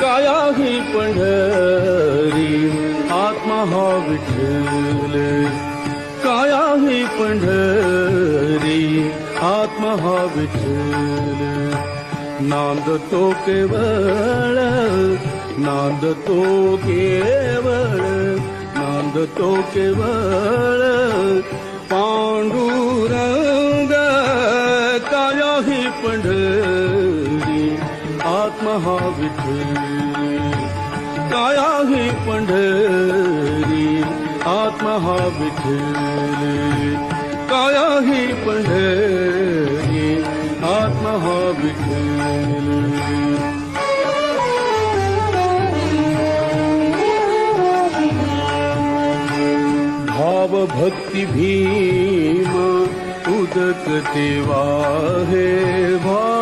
काया ही पंढरी आत्मा हा विठ्ठल, काया ही पंढरी आत्मा हा विठ्ठल. नांदतो केवळ, नांदतो केवळ, नांदतो केवळ पांडुरंग. काया ही पंढरी आत्मा हा विठ्ठल, काया ही पंढरी आत्मा हा विठ्ठल, काया ही पंढरी आत्मा हा विठ्ठल. भाव भक्ती भीम उदक तेवा हे. भाव